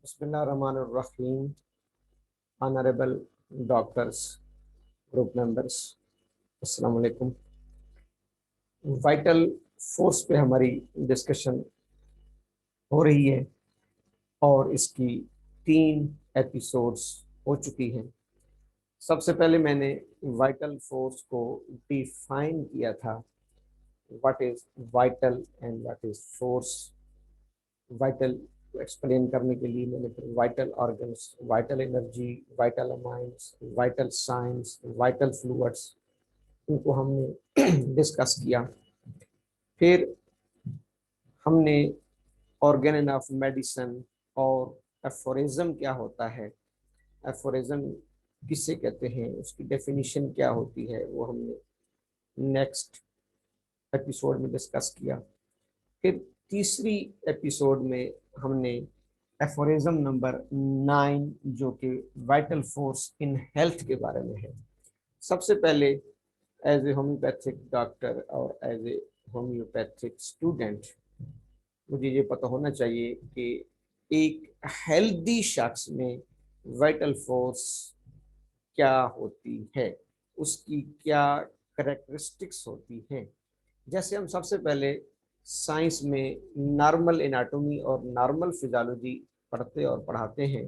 बिस्मिल्लाहिर्रहमानिर्रहीम। Honourable doctors, group members, अस्सलाम वालेकुम। वाइटल फोर्स पे हमारी डिस्कशन हो रही है और इसकी 3 एपिसोड्स हो चुकी हैं। सबसे पहले मैंने वाइटल फोर्स को डिफाइन किया था, what is vital and what is force. Vital को एक्सप्लेन करने के लिए मैंने फिर vital organs, vital energy, vital amines, vital science, vital fluids, इनको हमने डिस्कस किया। फिर हमने ऑर्गेन ऑफ मेडिसिन और एफोरिज्म क्या होता है, एफोरिज्म किसे कहते हैं, उसकी डेफिनेशन क्या होती है, वो हमने नेक्स्ट एपिसोड में डिस्कस किया। फिर तीसरी एपिसोड में हमने एफोरिज्म नंबर 9 जो कि वाइटल फोर्स इन हेल्थ के बारे में है। सबसे पहले एज ए होम्योपैथिक डॉक्टर और एज ए होम्योपैथिक स्टूडेंट मुझे ये पता होना चाहिए कि एक हेल्दी शख्स में वाइटल फोर्स क्या होती है, उसकी क्या करेक्टरिस्टिक्स होती हैं। जैसे हम सबसे पहले साइंस में नॉर्मल एनाटॉमी और नॉर्मल फिजियोलॉजी पढ़ते और पढ़ाते हैं,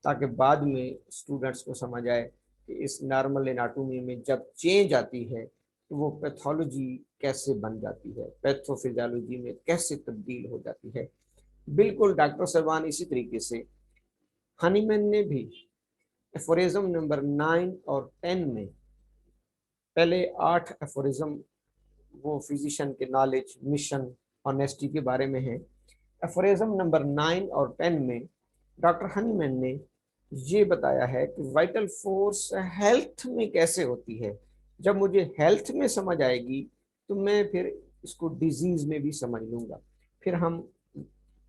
ताकि बाद में स्टूडेंट्स को समझ आए कि इस नॉर्मल एनाटॉमी में जब चेंज आती है तो वो पैथोलॉजी कैसे बन जाती है, पैथोफिजियोलॉजी में कैसे तब्दील हो जाती है। बिल्कुल डॉक्टर साहबान इसी तरीके से हनीमैन ने भी एफोरिज्म नंबर 9 और 10 में पहले 8 एफोरिज्म वो फिजिशियन के नॉलेज, मिशन, ऑनेस्टी के बारे में है। एफोरिज्म नंबर 9 और 10 में डॉक्टर हनीमैन ने ये बताया है कि वाइटल फोर्स हेल्थ में कैसे होती है। जब मुझे हेल्थ में समझ आएगी तो मैं फिर इसको डिजीज में भी समझ लूंगा। फिर हम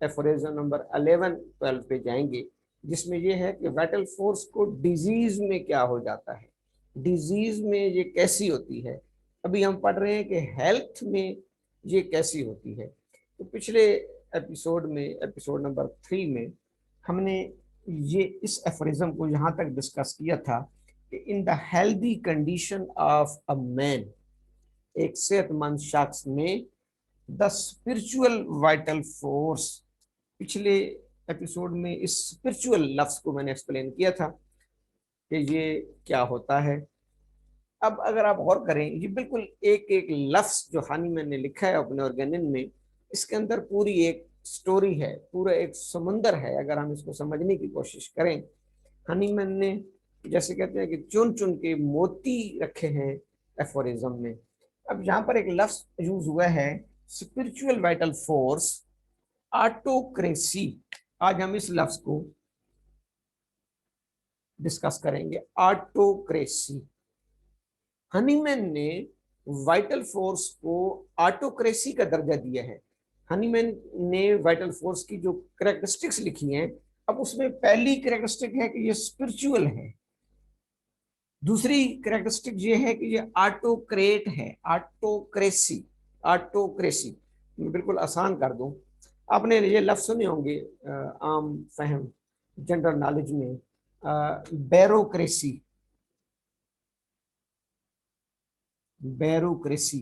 एफोरिज्म नंबर 11-12 पे जाएंगे, जिसमें यह है कि वाइटल फोर्स को डिजीज में क्या हो जाता है, डिजीज में ये कैसी होती है। अभी हम पढ़ रहे हैं कि हेल्थ में ये कैसी होती है। तो पिछले एपिसोड में, एपिसोड नंबर 3 में हमने ये इस एफोरिज्म को यहाँ तक डिस्कस किया था कि in the healthy condition of a man, एक सेहतमंद शख्स में द स्पिरिचुअल वाइटल फोर्स। पिछले एपिसोड में इस स्पिरिचुअल लफ्ज को मैंने एक्सप्लेन किया था कि ये क्या होता है। अब अगर आप गौर करें, ये बिल्कुल एक एक लफ्ज जो हनीमैन ने लिखा है अपने ऑर्गेनिन में, इसके अंदर पूरी एक स्टोरी है, पूरा एक समुंदर है। अगर हम इसको समझने की कोशिश करें, हनीमैन ने जैसे कहते हैं कि चुन चुन के मोती रखे हैं एफोरिज्म में। अब यहाँ पर एक लफ्ज यूज हुआ है, स्पिरिचुअल वाइटल फोर्स, ऑटोक्रेसी। आज हम इस लफ्ज को डिस्कस करेंगे, ऑटोक्रेसी। हनीमैन ने वाइटल फोर्स को ऑटोक्रेसी का दर्जा दिया है। हनीमैन ने वाइटल फोर्स की जो कैरेक्टरिस्टिक्स लिखी हैं, अब उसमें पहली कैरेक्टरिस्टिक है कि ये स्पिरिचुअल है। दूसरी कैरेक्टरिस्टिक ये है कि ये ऑटोक्रेट है, ऑटोक्रेसी। ऑटोक्रेसी मैं बिल्कुल आसान कर दूं, आपने ये लफ्ज सुने होंगे आम फहम जनरल नॉलेज में, बैरोक्रेसी। बैरोक्रेसी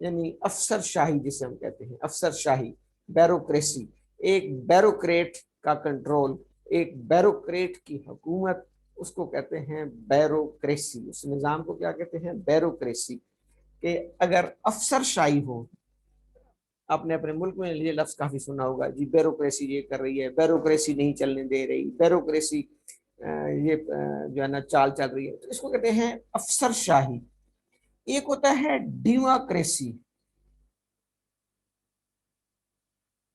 यानी अफसरशाही, जिसे हम कहते हैं अफसरशाही, बैरोक्रेसी। एक बैरोक्रेट का कंट्रोल, एक बैरोक्रेट की हुकूमत, उसको कहते हैं बैरोक्रेसी। उस निज़ाम को क्या कहते हैं, बैरोक्रेसी। कि अगर अफसरशाही हो, आपने अपने मुल्क में ये लफ्ज काफी सुना होगा, जी बैरोक्रेसी ये कर रही है, बैरोक्रेसी नहीं चलने दे रही, बैरोक्रेसी ये जो है ना चाल चल रही है, तो इसको कहते हैं अफसरशाही। एक होता है डेमोक्रेसी,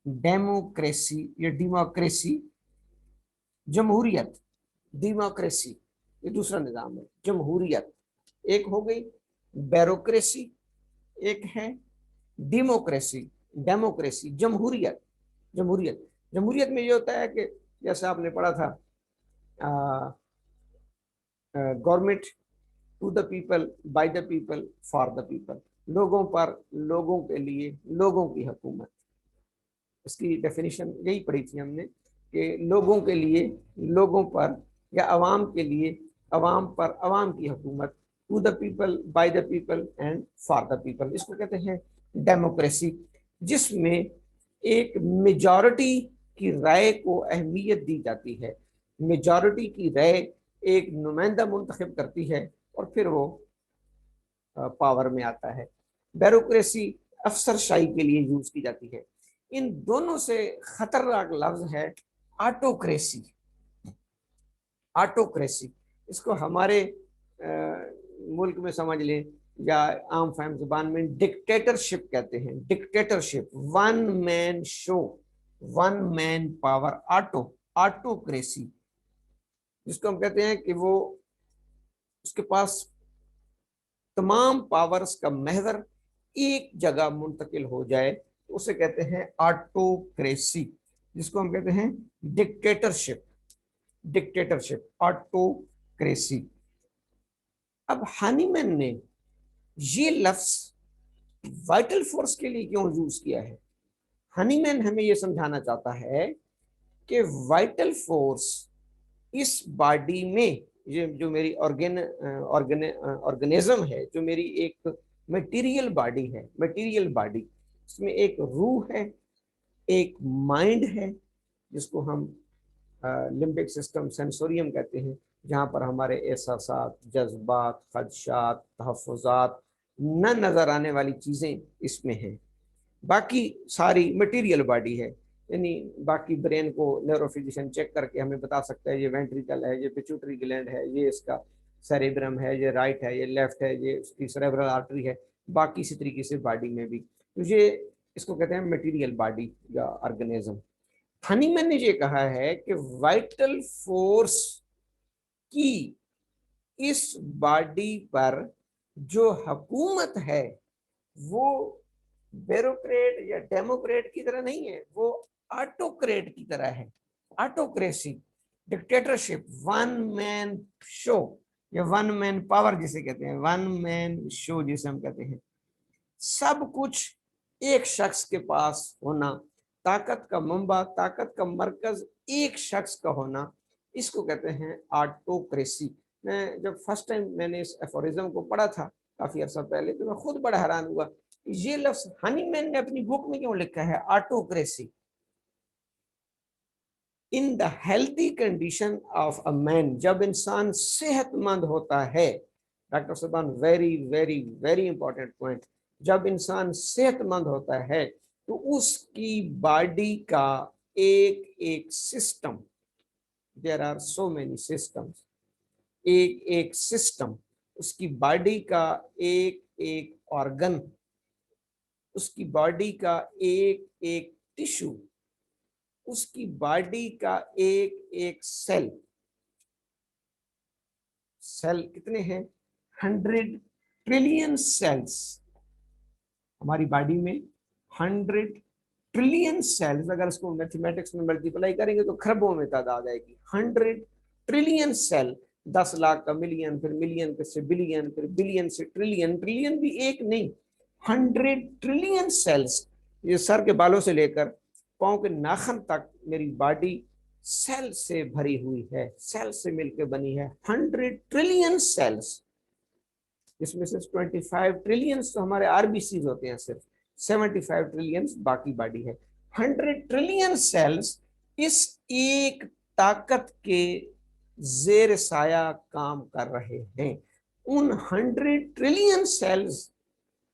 डेमोक्रेसी या डेमोक्रेसी, जमहूरियत। डेमोक्रेसी ये दूसरा निजाम है, जमहूरियत एक हो गई, बैरोक्रेसी एक है, डेमोक्रेसी, डेमोक्रेसी, जमहूरियत। जमहूरियत, जमहूरियत में ये होता है कि जैसे आपने पढ़ा था, government to the people, by the people, for the people. लोगों पर, लोगों के लिए, लोगों की हुकूमत। इसकी डेफिनेशन यही पढ़ी थी हमने कि लोगों के लिए, लोगों पर या अवाम के लिए, अवाम पर अवाम की हुकूमत, to the people, by the people and for the people, इसको कहते हैं डेमोक्रेसी, जिसमें एक मेजॉरिटी की राय को अहमियत दी जाती है। मेजॉरिटी की राय एक नुमाइंदा मुंतखब करती है और फिर वो पावर में आता है। ब्यूरोक्रेसी अफसरशाही के लिए यूज की जाती है। इन दोनों से खतरनाक लफ्ज है ऑटोक्रेसी। ऑटोक्रेसी, इसको हमारे मुल्क में समझ लें या आम फहम जुबान में डिक्टेटरशिप कहते हैं। Dictatorship, one man show, one man power, autocracy, जिसको हम कहते हैं कि वो उसके पास तमाम पावर्स का महवर एक जगह मुंतकिल हो जाए, तो उसे कहते हैं ऑटोक्रेसी, जिसको हम कहते हैं डिक्टेटरशिप। Dictatorship, autocracy. अब हानीमैन ने ये लफ्ज वाइटल फोर्स के लिए क्यों यूज किया है? हानीमैन हमें यह समझाना चाहता है कि वाइटल फोर्स इस बॉडी में, ये जो मेरी ऑर्गेनिज्म है, जो मेरी एक मटेरियल बॉडी है, मटेरियल बॉडी, इसमें एक रूह है, एक माइंड है, जिसको हम लिम्बिक सिस्टम, सेंसोरियम कहते हैं, जहाँ पर हमारे एहसासात, जज्बात, खदशात, तहफ़्फ़ुज़ात, न नज़र आने वाली चीज़ें इसमें हैं। बाकी सारी मटेरियल बॉडी है, यानी बाकी ब्रेन को न्यूरोफिजिशियन चेक करके हमें बता सकता है ये वेंट्रिकल है, ये पिट्यूटरी ग्लैंड है, ये इसका सेरेब्रम है, ये राइट है, ये लेफ्ट है, ये उसकी सेरेब्रल आर्टरी है। बाकी इसी तरीके से बॉडी में भी, तो ये इसको कहते हैं मटेरियल बॉडी या ऑर्गेनिज्म। हनीमैन ने ये कहा है कि वाइटल फोर्स की इस बॉडी पर जो हुकूमत है वो ब्यूरोक्रेट या डेमोक्रेट की तरह नहीं है, वो ऑटोक्रेट की तरह है। Autocracy, dictatorship, one man show या वन मैन पावर जिसे कहते हैं, वन मैन शो जिसे हम कहते हैं, सब कुछ एक शख्स के पास होना, ताकत का मंबा, ताकत का मरकज एक शख्स का होना, इसको कहते हैं ऑटोक्रेसी। मैं जब फर्स्ट टाइम मैंने इस एफोरिज्म को पढ़ा था काफी अर्सा पहले, तो मैं खुद बड़ा हैरान हुआ ये लफ्ज हनीमैन ने अपनी बुक में क्यों लिखा है autocracy. In the healthy condition of a man, जब इंसान सेहतमंद होता है, डॉक्टर साहबान very very very important point, जब इंसान सेहतमंद होता है तो उसकी बॉडी का एक एक system, there are so many systems, एक एक सिस्टम, उसकी बॉडी का एक एक ऑर्गन, उसकी बॉडी का एक एक टिश्यू, उसकी बॉडी का एक एक सेल, सेल कितने हैं? 100 ट्रिलियन सेल्स। हमारी बॉडी में 100 ट्रिलियन सेल्स, अगर इसको मैथमेटिक्स में मल्टीप्लाई करेंगे तो खरबों में तादाद आएगी। 100 ट्रिलियन सेल, 10 लाख का मिलियन, फिर मिलियन से बिलियन, फिर बिलियन से ट्रिलियन, ट्रिलियन भी एक नहीं, 100 ट्रिलियन सेल्स। ये सर के बालों से लेकर पाँव के नाखन तक मेरी बॉडी सेल से भरी हुई है, सेल से मिलकर बनी है। 100 ट्रिलियन सेल्स, इसमें से 25 ट्रिलियन तो हमारे आरबीसी होते हैं, सिर्फ 75 ट्रिलियन बाकी बॉडी है। 100 ट्रिलियन सेल्स इस एक ताकत के जेर साया काम कर रहे हैं। उन 100 ट्रिलियन सेल्स,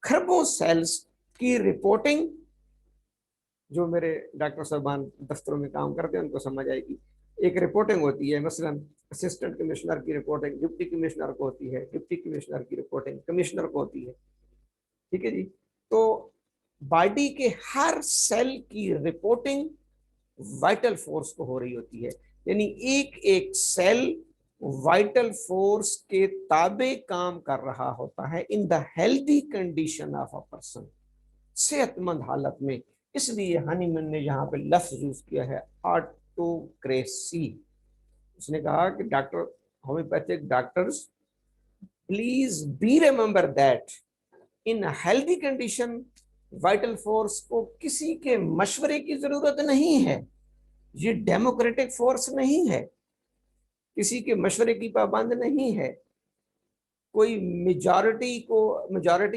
खरबों सेल्स की रिपोर्टिंग, जो मेरे डॉक्टर साहबान दफ्तरों में काम करते हैं उनको समझ आएगी। एक रिपोर्टिंग होती है, मसलन असिस्टेंट कमिश्नर की रिपोर्टिंग डिप्टी कमिश्नर को होती है, डिप्टी कमिश्नर की रिपोर्टिंग कमिश्नर को होती है, ठीक है जी। तो बॉडी के हर सेल की रिपोर्टिंग वाइटल फोर्स को हो रही होती है, यानी एक एक सेल वाइटल फोर्स के ताबे काम कर रहा होता है in the healthy condition of a person, सेहतमंद हालत में। इसलिए हनीमैन ने यहाँ पे लफ्ज यूज किया है ऑटोक्रेसी। उसने कहा कि doctor, homeopathic doctors, please be remember that in healthy condition vital force को किसी के मशवरे की जरूरत नहीं है। ये डेमोक्रेटिक फोर्स नहीं है, किसी के मशवरे की पाबंद नहीं है, कोई मेजॉरिटी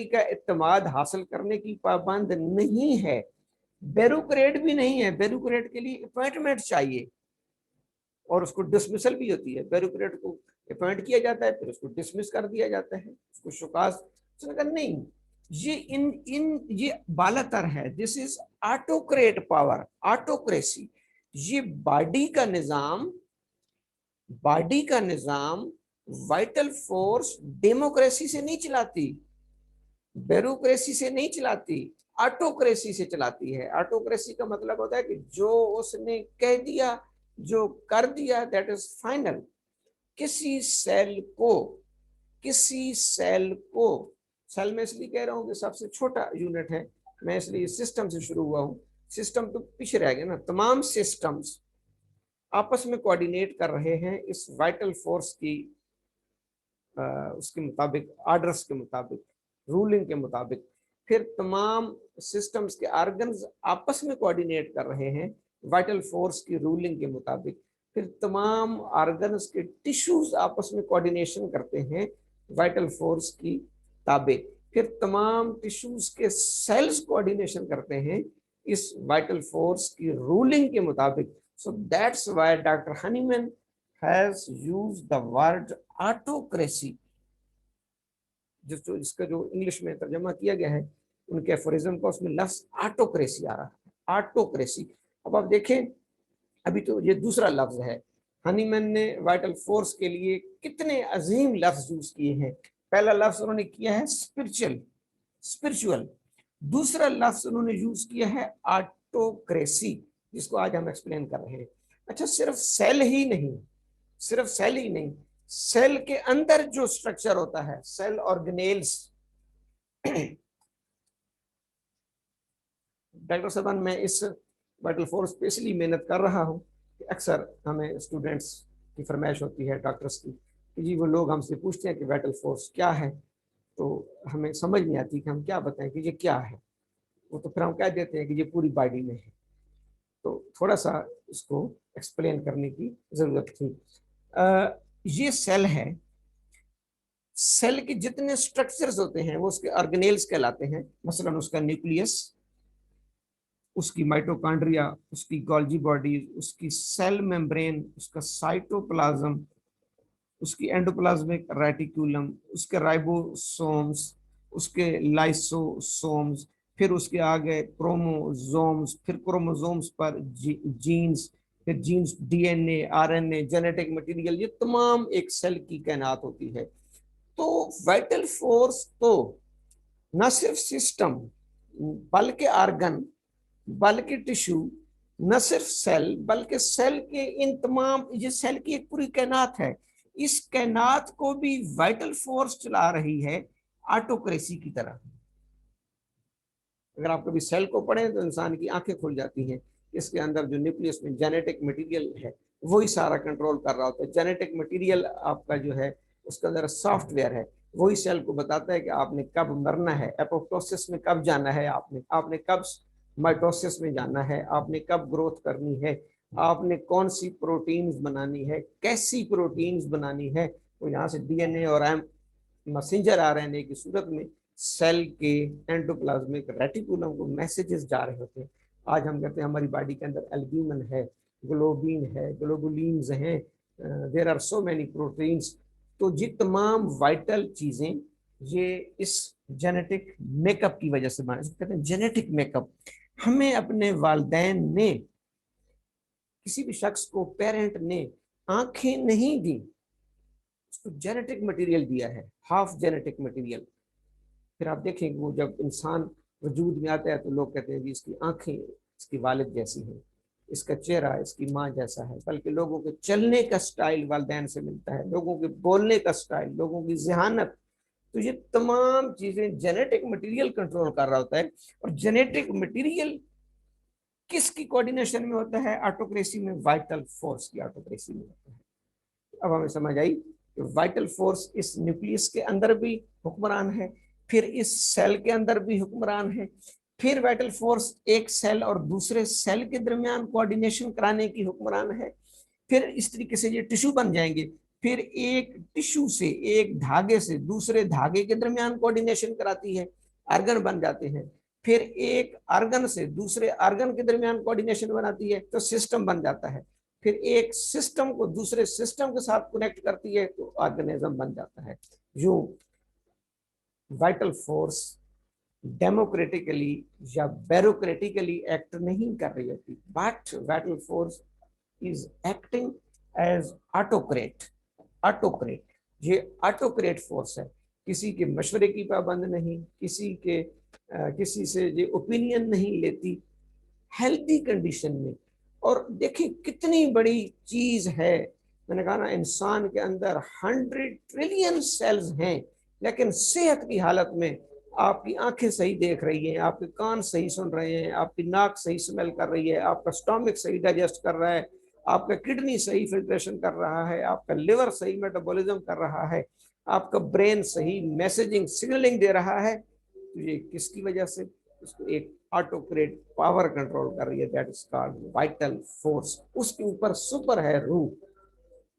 का इत्तेमाद हासिल करने की पाबंद नहीं है, ब्यूरोक्रेट भी नहीं है। ब्यूरोक्रेट के लिए अपॉइंटमेंट चाहिए और उसको डिसमिसल भी होती है। ब्यूरोक्रेट को अपॉइंट किया जाता है, फिर उसको डिसमिस कर दिया जाता है, उसको शुकास। नहीं, ये इन इन ये बालातर है। This is autocrat power, autocracy. ये बॉडी का निजाम वाइटल फोर्स डेमोक्रेसी से नहीं चलाती, ब्यूरोक्रेसी से नहीं चलाती, ऑटोक्रेसी से चलाती है। ऑटोक्रेसी का मतलब होता है कि जो उसने कह दिया, जो कर दिया, दैट इज फाइनल। किसी सेल को सेल में इसलिए कह रहा हूं कि सबसे छोटा यूनिट है, मैं इसलिए सिस्टम से शुरू हुआ हूं। सिस्टम तो पीछे रह गया ना, तमाम सिस्टम्स आपस में कोऑर्डिनेट कर रहे हैं इस वाइटल फोर्स की उसके मुताबिक, ऑर्डर्स के मुताबिक, रूलिंग के मुताबिक। फिर तमाम सिस्टम्स के ऑर्गन्स आपस में कोऑर्डिनेट कर रहे हैं वाइटल फोर्स की रूलिंग के मुताबिक। फिर तमाम ऑर्गन्स के टिश्यूज आपस में कोऑर्डिनेशन करते हैं वाइटल फोर्स की ताबे। फिर तमाम टिश्यूज के सेल्स कोऑर्डिनेशन करते हैं इस वाइटल फोर्स की रूलिंग के मुताबिक। So that's why doctor Hahnemann has used the word autocracy, जिसका जो इंग्लिश में तर्जमा किया गया है उनके एफोरिज्म का, उसमें लफ्ज ऑटोक्रेसी आ रहा है, ऑटोक्रेसी। अब आप देखें, अभी तो ये दूसरा लफ्ज है। हनीमैन ने वाइटल फोर्स के लिए कितने अजीम लफ्ज यूज किए हैं। पहला लफ्ज उन्होंने किया है स्पिरिचुअल। दूसरा लफ्ज उन्होंने यूज किया है ऑटोक्रेसी, जिसको आज हम एक्सप्लेन कर रहे हैं। अच्छा, सिर्फ सेल ही नहीं, सेल के अंदर जो स्ट्रक्चर होता है, सेल ऑर्गेनेल्स। डॉक्टर साहब, मैं इस वाइटल फोर्स पे इसलिए मेहनत कर रहा हूँ कि अक्सर हमें स्टूडेंट्स की फरमाइश होती है डॉक्टर्स की कि जी वो लोग हमसे पूछते हैं कि वाइटल फोर्स क्या है, तो हमें समझ नहीं आती कि हम क्या बताएं कि ये क्या है। वो तो फिर हम कह देते हैं कि ये पूरी बॉडी में है। तो थोड़ा सा इसको एक्सप्लेन करने की जरूरत थी। ये सेल है। सेल के जितने स्ट्रक्चर्स होते हैं वो उसके ऑर्गेनेल्स कहलाते हैं। मसलन उसका न्यूक्लियस, उसकी माइटोकॉन्ड्रिया, उसकी गोल्जी बॉडी, उसकी सेल मेम्ब्रेन, उसका साइटोप्लाज्म, उसकी एंडोप्लाज्मिक रेटिकुलम, उसके राइबोसोम्स, उसके लाइसोसोम्स, फिर उसके आगे क्रोमोसोम्स, फिर क्रोमोसोम्स पर जीन्स, फिर genes DNA, RNA, genetic material, ये तमाम एक सेल की कायनात होती है। तो वाइटल फोर्स तो न सिर्फ सिस्टम, बल्कि ऑर्गन, बल्कि टिश्यू, न सिर्फ सेल, बल्कि सेल के इन तमाम, ये सेल की एक पूरी कायनात है। इस कायनात को भी वाइटल फोर्स चला रही है ऑटोक्रेसी की तरह। अगर आप कभी सेल को पढ़ें तो इंसान की आंखें खुल जाती हैं। इसके अंदर जो न्यूक्लियस में जेनेटिक मटेरियल है वही सारा कंट्रोल कर रहा होता है। जेनेटिक मटेरियल आपका जो है उसके अंदर सॉफ्टवेयर है, वही सेल को बताता है कि आपने कब मरना है, एपोप्टोसिस में कब जाना है, आपने कब माइटोसिस में जाना है, आपने कब ग्रोथ करनी है, आपने कौन सी प्रोटीन्स बनानी है, कैसी प्रोटीन्स बनानी है। तो यहाँ से डीएनए और मैसेंजर आरएनए की सूरत में सेल के एंडोप्लाज्मिक रेटिकुलम को मैसेजेस जा रहे होते हैं। आज हम कहते हैं हमारी बॉडी के अंदर एल्ब्यूमिन है, ग्लोबिन है, ग्लोबुलिन्स हैं, there are so many proteins. तो ये तमाम वाइटल चीजें ये इस जेनेटिक मेकअप की वजह से बने, कहते हैं जेनेटिक मेकअप। हमें अपने वालिदैन ने, किसी भी शख्स को पेरेंट ने आंखें नहीं दी, उसको जेनेटिक मटेरियल दिया है, हाफ जेनेटिक मटेरियल। फिर आप देखेंगे वो जब इंसान वजूद में आता है तो लोग कहते हैं कि इसकी आंखें इसकी वालिद जैसी हैं, इसका चेहरा इसकी माँ जैसा है। बल्कि लोगों के चलने का स्टाइल वालिदैन से मिलता है, लोगों के बोलने का स्टाइल, लोगों की जहानत। तो ये तमाम चीजें जेनेटिक मटेरियल कंट्रोल कर रहा होता है। और जेनेटिक मटेरियल किसकी कोऑर्डिनेशन में होता है? ऑटोक्रेसी में, वाइटल फोर्स की ऑटोक्रेसी में होता है। अब हमें समझ आई कि वाइटल फोर्स इस न्यूक्लियस के अंदर भी हुक्मरान है, फिर इस सेल के अंदर भी हुक्मरान है, फिर वाइटल फोर्स एक सेल और दूसरे सेल के दरमियान कोऑर्डिनेशन कराने की हुक्मरान है। फिर इस तरीके से ये टिश्यू बन जाएंगे। फिर एक टिश्यू से, एक धागे से दूसरे धागे के दरमियान कोऑर्डिनेशन कराती है, आर्गन बन जाते हैं। फिर एक आर्गन से दूसरे आर्गन के दरमियान कोऑर्डिनेशन बनाती है, तो सिस्टम बन जाता है। फिर एक सिस्टम को दूसरे सिस्टम के साथ कनेक्ट करती है, तो ऑर्गेनिज्म बन जाता है। यूं वाइटल फोर्स डेमोक्रेटिकली या ब्यूरोक्रेटिकली एक्ट नहीं कर रही होती, but vital force is acting as autocrat. Autocrat, ये ऑटोक्रेट फोर्स है, किसी के मशवरे की पाबंद नहीं, किसी से ये ओपिनियन नहीं लेती, हेल्थी कंडीशन में। और देखिए कितनी बड़ी चीज है, मैंने कहा ना इंसान के अंदर 100 ट्रिलियन सेल्स हैं, लेकिन सेहत की हालत में आपकी आंखें सही देख रही हैं, आपके कान सही सुन रहे हैं, आपकी नाक सही स्मेल कर रही है, आपका स्टोमक सही डाइजेस्ट कर रहा है, आपका किडनी सही फिल्ट्रेशन कर रहा है, आपका लिवर सही मेटाबॉलिज्म कर रहा है, आपका ब्रेन सही मैसेजिंग सिग्नलिंग दे रहा है। तो ये किसकी वजह से? उसको एक ऑटोक्रेट पावर कंट्रोल कर रही है, that is called vital force. उसके ऊपर सुपर है रूह।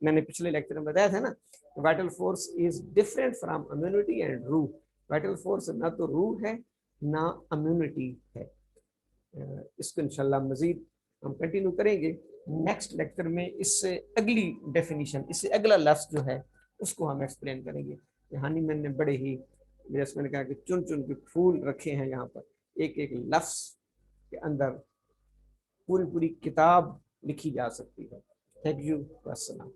मैंने पिछले लेक्चर में बताया था ना, vital force is different from immunity and रूह। वाइटल फोर्स ना तो रूह है ना इम्यूनिटी है। इसको इंशाल्लाह मजीद हम कंटिन्यू करेंगे नेक्स्ट लेक्चर में। इससे अगली डेफिनेशन, इससे अगला लफ्ज जो है उसको हम एक्सप्लेन करेंगे। यहाँ मैंने बड़े ही, जैसे मैंने कहा कि चुन चुन के फूल रखे हैं यहाँ पर, एक एक लफ्ज के अंदर पूरी पूरी किताब लिखी जा सकती है। Thank you. अस्सलाम।